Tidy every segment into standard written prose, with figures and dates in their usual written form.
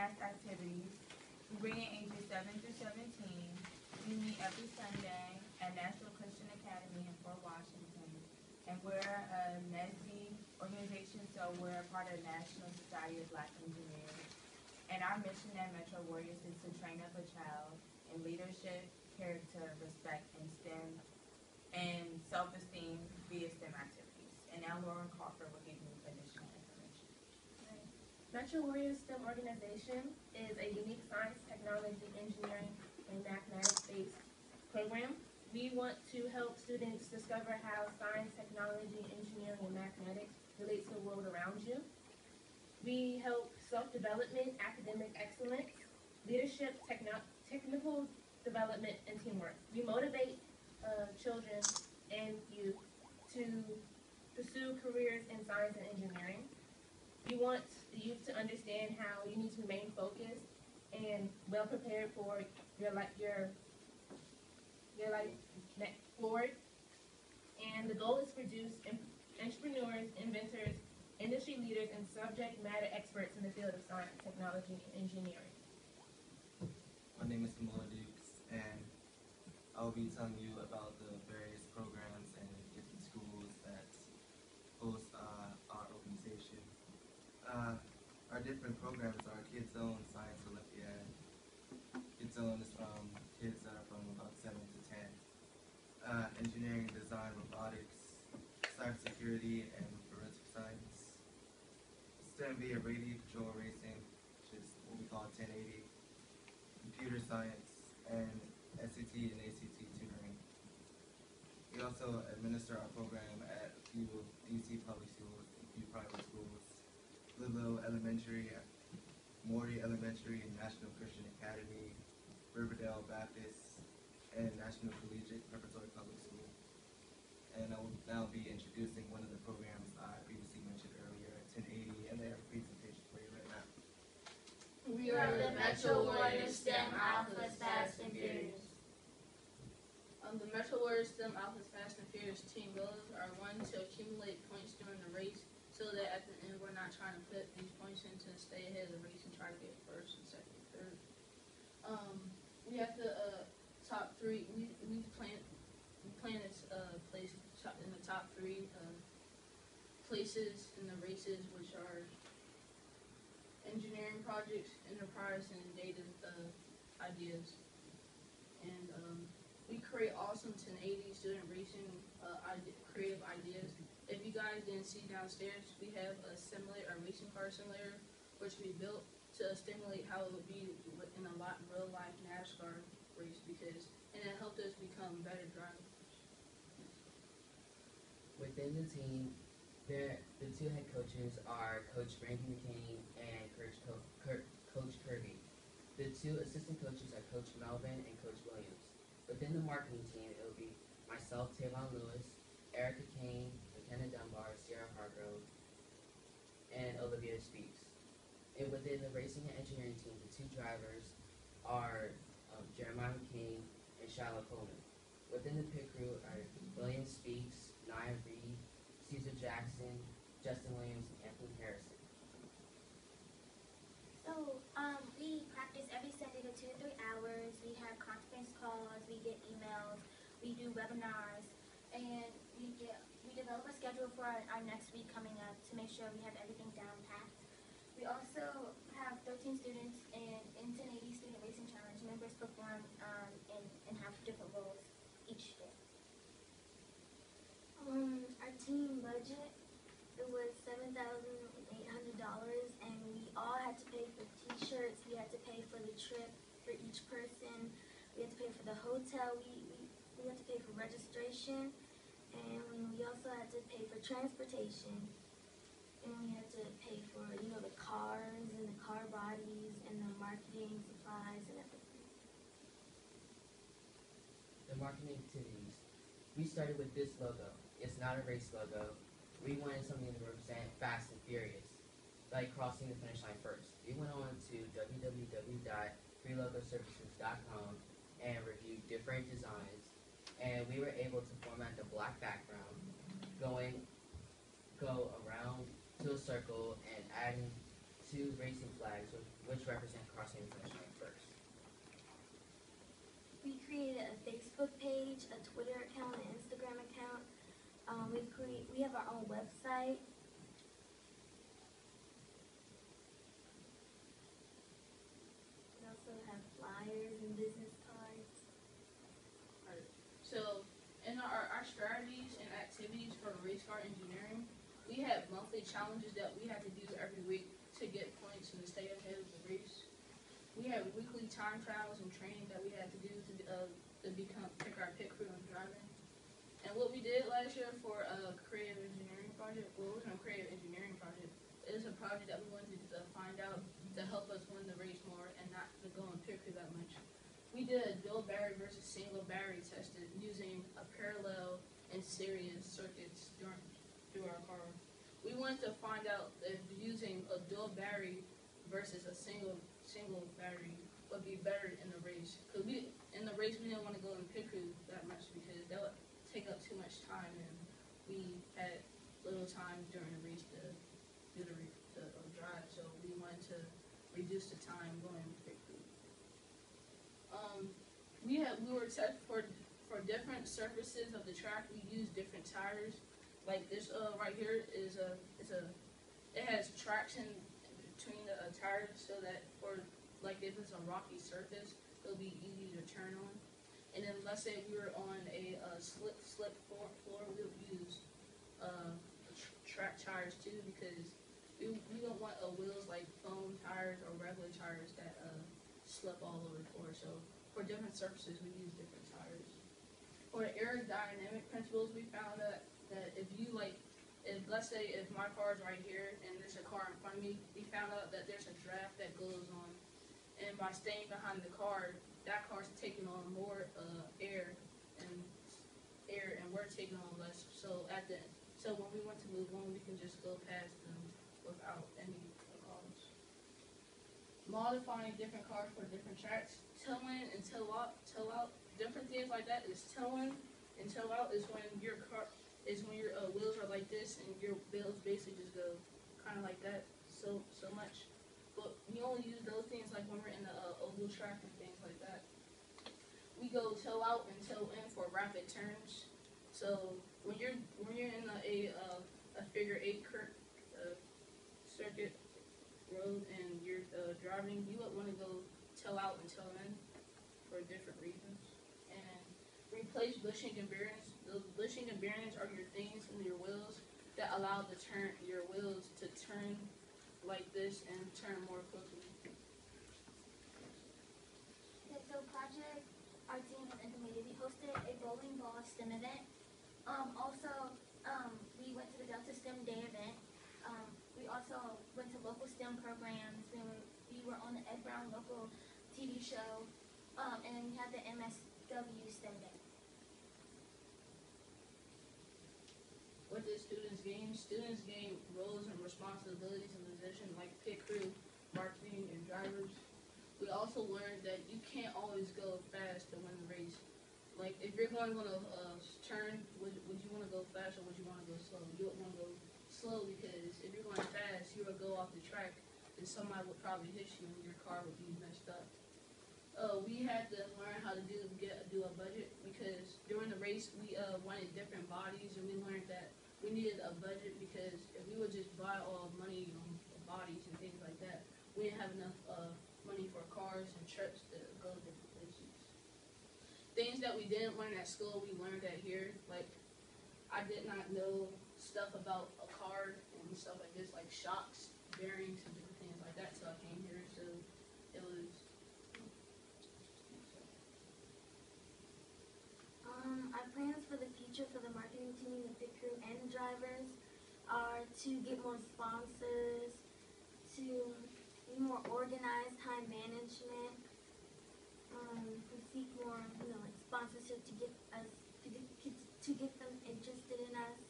past activities. We bring in ages 7 through 17. We meet every Sunday at National Christian Academy in Fort Washington. And we're a NESD organization, so we're a part of the National Society of Black Engineers. And our mission at Metro Warriors is to train up a child in leadership, character, respect, and STEM, and self-esteem via STEM activities. And now Lauren Crawford will give you additional information. Metro Warriors STEM organization is a unique science, technology, engineering, and mathematics-based program. We want to help students discover how science, technology, engineering, and mathematics relate to the world around you. We help self-development, academic excellence, leadership, technical development, and teamwork. We motivate children and youth to pursue careers in science and engineering. We want the youth to understand how you need to remain focused and well prepared for your life forward. And the goal is to produce entrepreneurs, inventors, industry leaders, and subject matter experts in the field of science, technology, and engineering. My name is Kamala Dukes, and I'll be telling you about the various programs and different schools that host our organization. Our different programs are Kids Zone, Science Olympiad. Kids Zone is from kids that are from about 7 to 10. Engineering, design, robotics, cybersecurity, and forensic science. STEM via radio control racing, which is what we call 1080. Computer science, and SAT and ACT tutoring. We also administer our program at a few DC public schools, a few private schools, Ludlow Elementary, Morty Elementary, National Christian Academy, Riverdale Baptist, and National Collegiate Preparatory Public School. And I will now be introducing one of the programs I previously mentioned earlier at 1080, and they have a presentation for you right now. We are the Metro Warriors STEM Alphas Fast and Furious. The Metro Warriors STEM Alphas Fast and Furious team goals are one, to accumulate points during the race so that at the end we're not trying to put these points in to stay ahead of the race and try to get first and second, third. We have the top three. We plan this place in the top three places in the races, which are engineering projects, enterprise, and data ideas. And we create awesome 1080 student racing creative ideas. If you guys didn't see downstairs, we have a racing car simulator, which we built to stimulate how it would be in a real life NASCAR race, and it helped us become better drivers. Within the team, the two head coaches are Coach Brandon McCain and Coach Kirby. The two assistant coaches are Coach Melvin and Coach Williams. Within the marketing team, it will be myself, Tavon Lewis, Erica Kane, McKenna Dunbar, Sierra Hargrove, and Olivia Speaks. And within the racing and engineering team, the two drivers are Jeremiah McCain and Shiloh Coleman. Within the pit crew are William Speaks, Nia Reed, Caesar Jackson, Justin Williams, and Anthony Harrison. So, we practice every Sunday for 2 to 3 hours. We have conference calls, we get emails, we do webinars, and we develop a schedule for our next week coming up to make sure we have everything down packed. We also have 13 students in 1080 Student Racing Challenge. Members perform and have different roles each day. Our team budget, it was $7,800, and we all had to pay for t-shirts, we had to pay for the trip for each person, we had to pay for the hotel, we had to pay for registration, and we also had to pay for transportation, and we had to pay for, the cars and the car bodies and the marketing supplies and everything. The marketing activities. We started with this logo. It's not a race logo. We wanted something to represent Fast and Furious, like crossing the finish line first. We went on to www.freelogoservices.com and reviewed different designs, and we were able to format the black background, go around to a circle and adding 2 racing flags with which represent crossing the finish line first. We created a Facebook page, a Twitter account, an Instagram account. We have our own website. We also have flyers and business cards. So, in our strategies and activities for race car engineering, we have monthly challenges that we have to do every week to get points and to stay ahead of the race. We have weekly time trials and training that we had to do to pick our pit crew and driving. And what we did last year for a creative engineering project, well, it wasn't a creative engineering project. It was a project that we wanted to find out to help us win the race more and not to go and pit crew that much. We did a dual battery versus single battery tested using a parallel and series circuits through our car. We wanted to find out if using a dual battery versus a single battery would be better in the race. Because in the race we didn't want to go in pit crew that much because that would take up too much time, and we had little time during the race to do the drive. So we wanted to reduce the time going in pit crew. We were tested for different surfaces of the track. We used different tires. Like this right here is it has traction between the tires so that for like if it's a rocky surface, it'll be easy to turn on. And then let's say we were on a slip floor, we would use track tires too because we don't want wheels like foam tires or regular tires that slip all over the floor. So for different surfaces, we use different tires. For aerodynamic principles, we found that if you let's say if my car is right here and there's a car in front of me, we found out that there's a draft that goes on, and by staying behind the car, that car's taking on more air, and we're taking on less. So when we want to move on, we can just go past them without any cars. Modifying different cars for different tracks, toe in and toe out, different things like that is toe in and toe out is when your wheels are like this and your wheels basically just go kind of like that so much. But we only use those things like when we're in the oval track and things like that. We go toe out and toe in for rapid turns. So when you're in a figure 8 circuit road and you're driving, you would want to go toe out and toe in for different reasons. And replace bushing and bearings. Those bushing and bearings are your things in your wheels that allow your wheels to turn like this and turn more quickly. Okay, so project our team has implemented. We hosted a bowling ball STEM event. We went to the Delta STEM Day event. We also went to local STEM programs. We were on the Ed Brown local TV show. And then we had the MSW STEM Day. What did students gain? Students gain roles and responsibilities in positions like pit crew, marketing, and drivers. We also learned that you can't always go fast to win the race. Like if you're going to turn, would you want to go fast or would you want to go slow? You would want to go slow because if you're going fast, you would go off the track and somebody would probably hit you and your car would be messed up. We had to learn how to do a budget because during the race we wanted different bodies, and we learned that we needed a budget because if we would just buy all money on bodies and things like that, we didn't have enough money for cars and trips to go to different places. Things that we didn't learn at school, we learned at here. Like I did not know stuff about a car and stuff like this, like shocks, bearings, and different things like that till I came here. So it was. Our plans for the future for the marketing team, the pit crew, and the drivers are to get more sponsors, to be more organized, time management, to seek more, like sponsorship to get us to get them interested in us,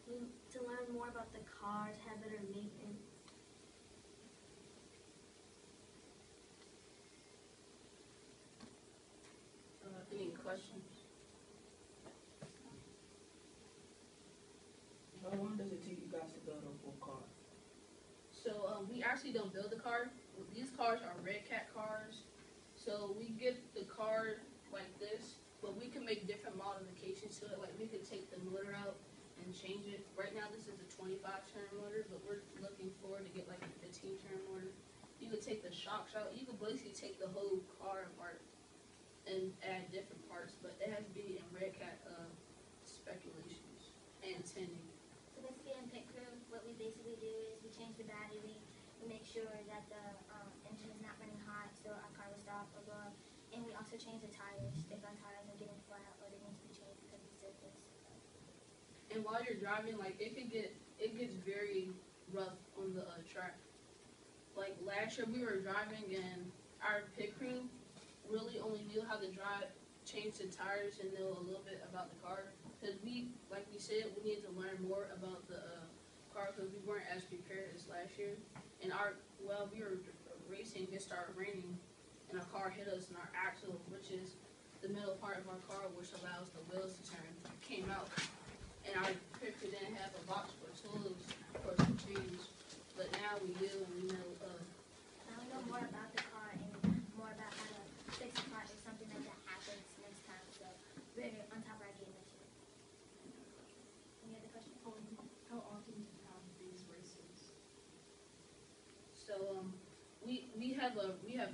to learn more about the cars, have better maintenance. Any questions? How long does it take you guys to build a full car? So we actually don't build the car. These cars are Red Cat cars. So we get the car like this, but we can make different modifications to it. Like we could take the motor out and change it. Right now this is a 25 turn motor, but we're looking forward to get like a 15 turn motor. You could take the shocks out. You could basically take the whole car apart and add different parts, but it has to be in Red Cat speculations and tending. So basically in pit crew, what we basically do is we change the battery, we make sure that the engine is not running hot, so our car will stop or blow up. And we also change the tires if our tires are getting flat or they need to be changed because of the surface. And while you're driving, like it gets very rough on the track. Like last year we were driving and our pit crew really only knew how to drive, change the tires, and know a little bit about the car. Because we, like we said, we need to learn more about the car because we weren't as prepared as last year. And we were racing, it started raining, and our car hit us in our axle, which is the middle part of our car, which allows the wheels to turn, came out. And our pit crew didn't have a box for tools for some change, but now we do, and we know. Now we know more about the car and more about how to fix the car if something like that happens next time. So we're on top of our game this year. Any other questions? How often do you have these races? So we have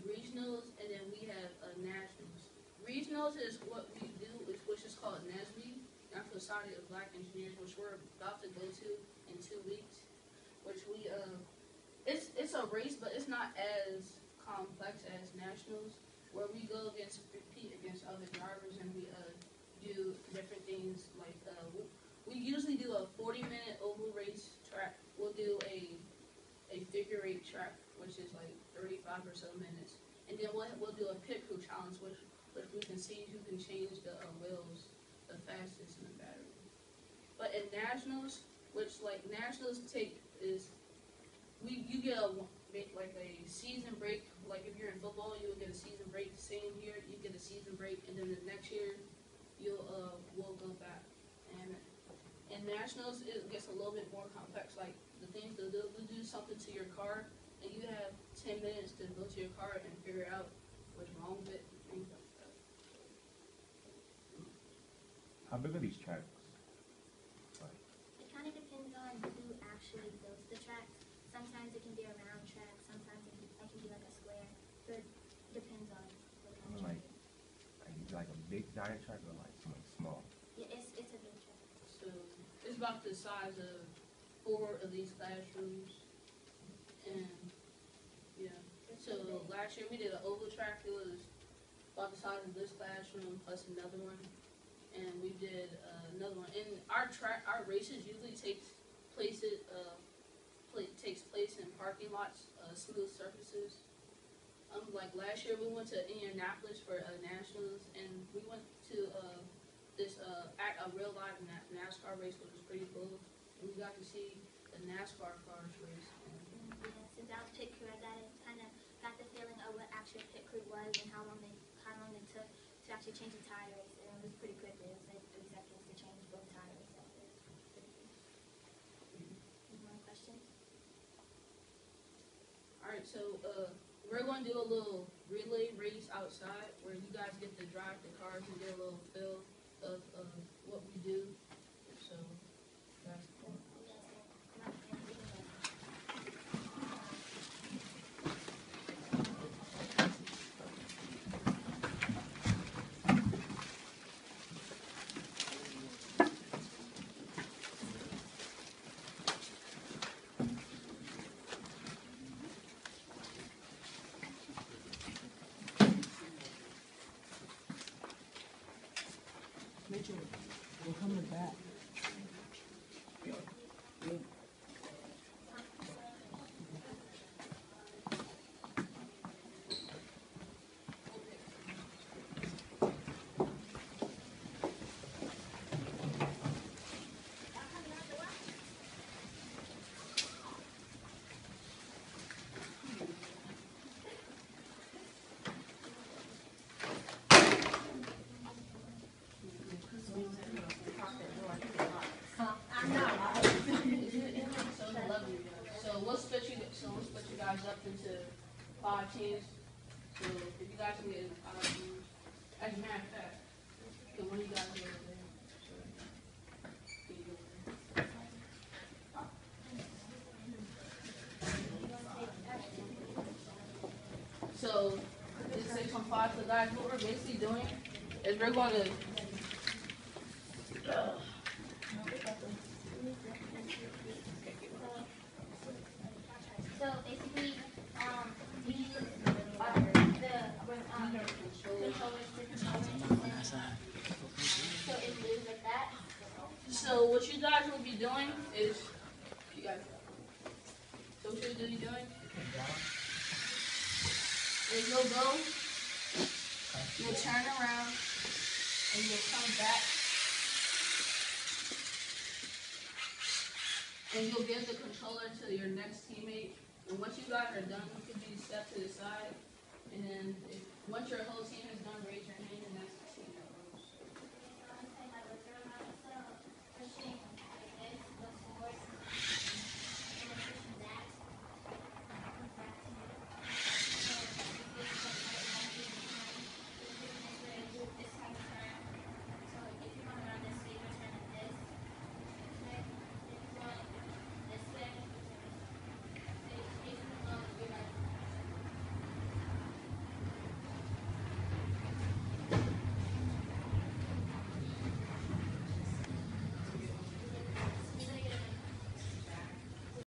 regionals and then we have nationals. Regionals is what we do, which is called NSBE, National Society of Black Engineers, which we're about to go to in 2 weeks. Which we it's a race, but it's not as complex as nationals, where we compete against other drivers, and we do different things like we usually do a 40-minute oval race track. We'll do a figure eight track, which is like 35 or so minutes, and then we'll do a pit crew challenge, which we can see who can change the wheels the fastest in the battery. But in nationals, which like nationals you get a season break. Like if you're in football, you will get a season break. Same here, you get a season break, and then the next year we'll go back. And in nationals, it gets a little bit more complex. Like the things they'll do something to your car, and you have 10 minutes to go to your car and figure out what's wrong with it, and things like that. How big are these tracks? It kind of depends on who actually builds the track. Sometimes it can be a round track, sometimes it can be like a square. So it depends on what kind of track. Like a big giant track or like something small? Yeah, it's a big track. So it's about the size of 4 of these classrooms, and yeah. So last year we did an oval track. It was about the size of this classroom plus another one, and we did another one. And our races usually takes place in parking lots, smooth surfaces. Like last year we went to Indianapolis for nationals, and we went to a real live NASCAR race, which was pretty cool. And we got to see the NASCAR cars race. Yeah, since I was pit crew, I got the feeling of what actual pit crew was and how long it took to actually change the tires. And it was pretty quick. It was like 3 seconds to change both tires. So it was pretty cool. Any more questions? Alright, so we're going to do a little relay race outside where you guys get to drive the cars and get a little feel of what we do. So that's cool. Come on, and we can go. Mitchell, we're coming back. I know. guys up into 5 teams. So if you guys can get in 5 teams, as a matter of fact, the one you guys are over there. Can you go over there? So this 6 on 5. So guys, what we're basically doing is we're going to So basically, we are the controllers to controllers. So it moves like that. So what you guys will be doing is, you guys, so what you'll be doing is you'll go, you'll turn around, and you'll come back, and you'll give the controller to your next teammate. And once you guys are done, you can be step to the side, and then once your whole team is done, raise your